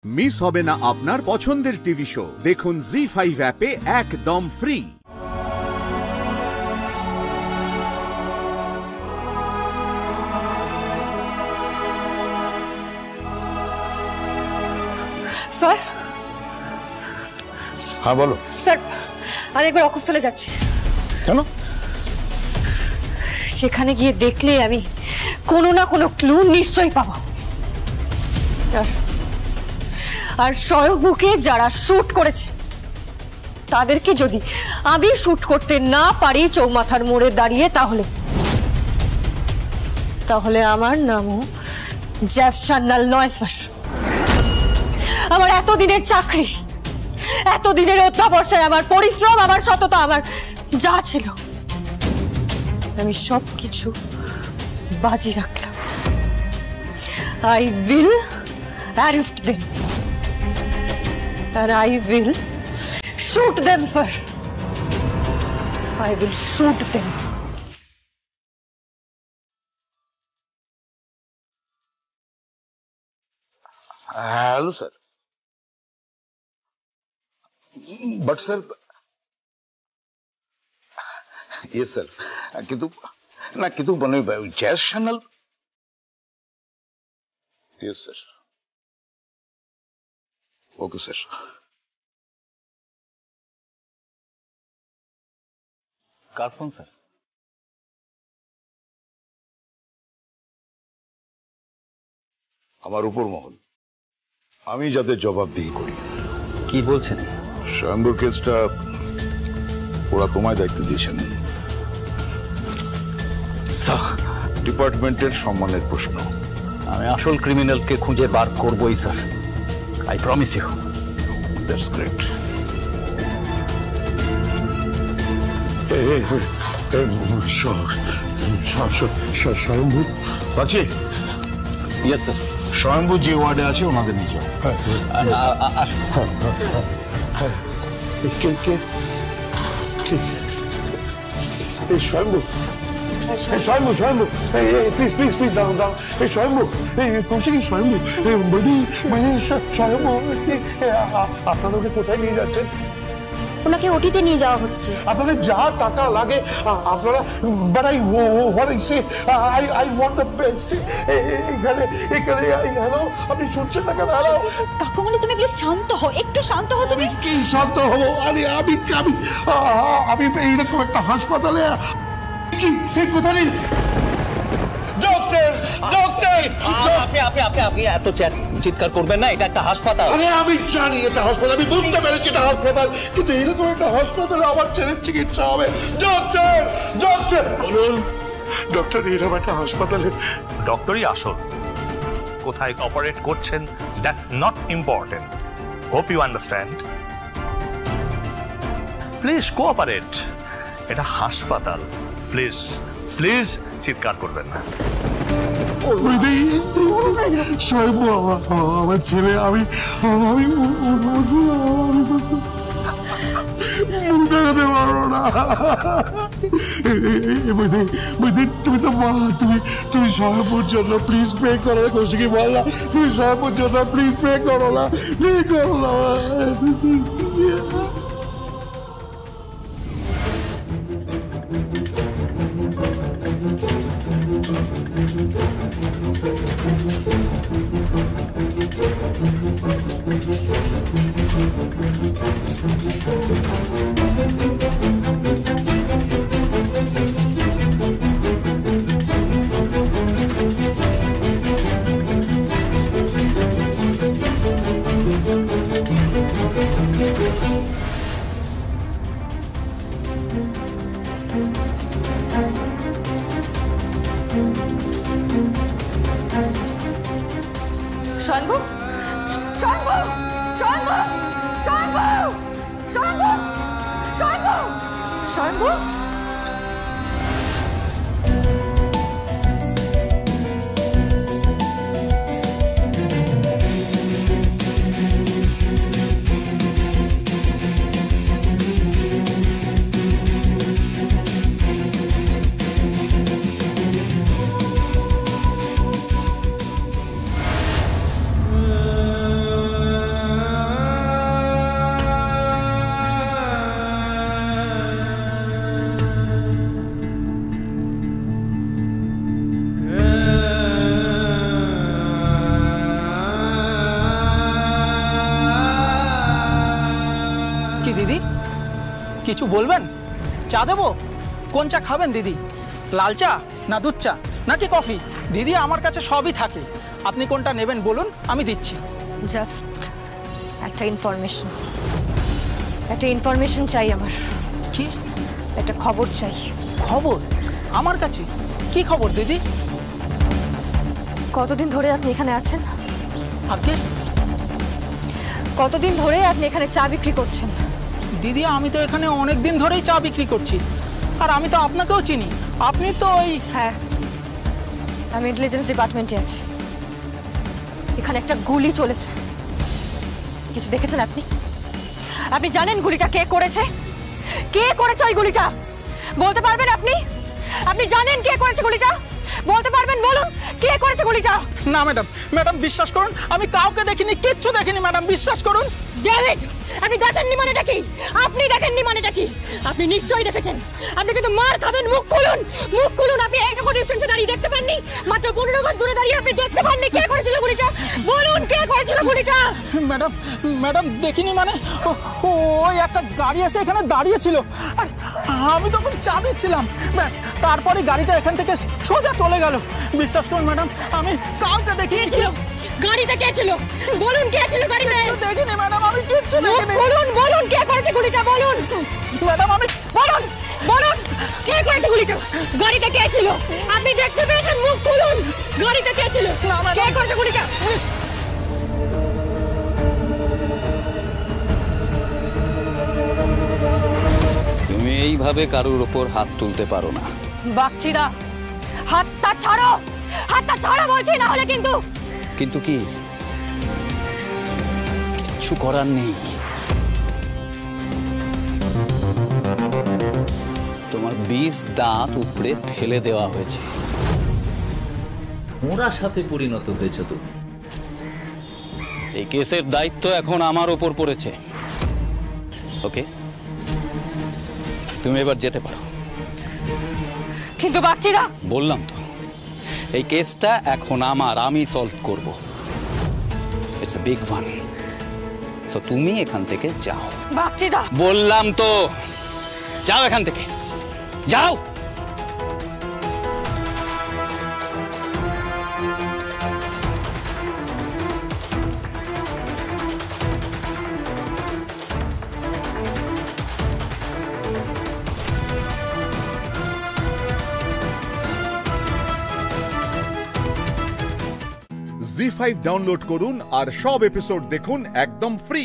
Miss হবে না আপনার পছন্দের টিভি শো। দেখুন জি5 অ্যাপে একদম ফ্রি। স্যার। হ্যাঁ বলো। স্যার আরেকবার অকুস্থলে যাচ্ছে। কেন? সেখানে গিয়ে দেখলে আমি কোনো না কোনো ক্লু নিশ্চয়ই পাবো। আর স্বয়ংভূকে যারা শুট করেছে তাদেরকে যদি আমি শুট করতে না পারি চৌমাথার মোড়ে দাঁড়িয়ে, তাহলে আমার নামও জ্যাজ সান্যাল নয় স্যার। আমার এতদিনের চাকরি, এতদিনের অধ্যাবসায়, আমার পরিশ্রম, আমার সততা, আমার যা ছিল আমি সবকিছু বাজি রাখলাম। I will arrest them and I will shoot them, sir. I will shoot them. Hello sir. But sir ये सर किंतु बने jazz Sanyal. Yes sir. Okay sir. Car phone sir? আমার উপর মহল, আমি যাতে জবাবদিহি করি। কি বলছেন? স্বয়ম্ভূর কেসটা ওরা তোমায় দায়িত্ব দিয়েছেন। ডিপার্টমেন্টের সম্মানের প্রশ্ন। আমি আসল ক্রিমিনালকে খুঁজে বার করবই sir, I promise you. That's great. Swayambhu বাচ্চি। Yes sir. স্বয়ম্ভূ যে ওয়ার্ডে আছে ওনাদের নিয়ে যাও। Swayambhu, Swayambhu, Swayambhu, please please please দাঁড়ান দাঁড়ান। এই স্বয়ম্ভূ, কৌশিকী স্বয়ম্ভূ, স্বয়ম্ভূ, আপনারা ওকে কোথায় নিয়ে যাচ্ছেন? ওনাকে ওটিতে নিয়ে যাওয়া হচ্ছে। আপনাদের যা টাকা লাগে আপনারা, but I what I say, I want the best. এখানে এখানে হ্যালো, আপনি শুনছেন না কেন? হ্যালো কাকুমণি, তুমি প্লিজ শান্ত হও, একটু শান্ত হও। তুমি কি শান্ত হবো? আরে আমি আমি এইরকম একটা হাসপাতালে কি কোথায় নেই। আপনি এত চিৎকার করবেন না, এটা একটা হাসপাতাল। আরে আমি জানি এটা হাসপাতাল, আমি বুঝতে পেরেছি এটা হাসপাতাল, কিন্তু এরকম একটা হাসপাতালে আমার ছেলের চিকিৎসা হবে। ডক্টর, ডক্টর বলুন। ডক্টর, এরকম একটা হাসপাতালে ডক্টরই আসল, কোথায় অপারেট করছেন that's not important. Hope you understand. Please cooperate, এটা হাসপাতাল। প্লিজ প্লিজ চিৎকার করবেন না। স্বয়ম্ভূ আমার ছেলে, আমি দেখাতে পারবো না। তুমি তো মা, তুমি স্বয়ম্ভূর জন্য প্লিজ প্রে করো না। কৌশিকী বল না, তুমি স্বয়ম্ভূর জন্য প্লিজ প্রে করো না, প্রে করো না। স্বয়ম্ভূ, স্বয়ম্ভূ, স্বয়ম্ভূ, স্বয়ম্ভূ, স্বয়ম্ভূ, স্বয়ম্ভূ, স্বয়ম্ভূ। কিছু বলবেন? চা দেবো? কোন চা খাবেন দিদি? লাল চা না দুধ চা নাকি কফি? দিদি আমার কাছে সবই থাকে, আপনি কোনটা নেবেন বলুন, আমি দিচ্ছি। জাস্ট একটা ইনফরমেশন চাই আমার। কি? একটা খবর চাই। খবর? আমার কাছে কি খবর দিদি? কতদিন ধরে আপনি এখানে আছেন? আগে কতদিন ধরে আপনি এখানে চা বিক্রি করছেন? দিদি আমি তো এখানে অনেক দিন ধরেই চা বিক্রি করছি, আর আমি তো আপনাকেও চিনি। আপনি তো ওই... হ্যাঁ, আমি ইন্টেলিজেন্স ডিপার্টমেন্টে আছি। এখানে একটা গুলি চলেছে, কিছু দেখেছেন আপনি? আপনি জানেন গুলিটা কে করেছে? কে করেছে ওই গুলিটা? বলতে পারবেন আপনি? আপনি জানেন কে করেছে গুলিটা? বলতে পারবেন? বলুন কে করেছে গুলিটা? না ম্যাডাম বিশ্বাস করুন, আমি কাউকে দেখিনি, কিচ্ছু দেখিনি ম্যাডাম, বিশ্বাস করুন। ডেভিড, আপনি দেখেননি মানেটা কি? আপনি দেখেননি মানেটা কি? আপনি নিশ্চয়ই দেখেছেন। আপনি কিন্তু মার খাবেন। মুখ খুলুন। আপনি এইটুকু ডিস্টেন্সে দাঁড়িয়ে দেখতে পাননি? মাত্র 15 গজ দূরে দাঁড়িয়ে আপনি দেখতে পাননি কে করেছিল গুলিটা? বলুন কে করেছিল গুলিটা? ম্যাডাম দেখিনি মানে ওই একটা গাড়ি এসে এখানে দাঁড়িয়েছিল, আর আমি তখন চা দিচ্ছিলাম, ব্যাস তারপরে গাড়িটা এখান থেকে সোজা চলে গেল। বিশ্বাস করুন ম্যাডাম, আমি কাউকে দেখিনি। গাড়িতে কে ছিল? বলুন কে ছিল গাড়িতে? দেখিনি ম্যাডাম, আমি কিচ্ছু দেখিনি। বলুন কে করেছে গুলিটা? বলুন ম্যাডাম, আমি বলুন কে করেছে গুলিটা? গাড়িতে কে ছিল? আপনি দেখতে পেয়েছেন? মুখ খুলুন। গাড়িতে কে ছিল? কে করেছে গুলিটা? তুমি এইভাবে কারোর উপর হাত তুলতে পারো না। বাগচিদা, হাতটা ছাড়ো বলছি, না হলে কিন্তু কি কিচ্ছু করার নেই। তোমার 20 দাঁত উপড়ে ফেলে দেওয়া হয়েছে। মোরা সাপে পরিণত হয়েছে তুমি। এই কেসের দায়িত্ব এখন আমার উপর পড়েছে। ওকে, তুমি এবার যেতে পারো। কিন্তু বাগচিদা, বললাম তো এই কেসটা এখন আমি সলভ করব। It's a big one. So তুমি এখান থেকে যাও। বাগচিদা, বললাম তো যাও এখান থেকে, যাও। জি5 ডাউনলোড করুন আর সব এপিসোড দেখুন একদম ফ্রি।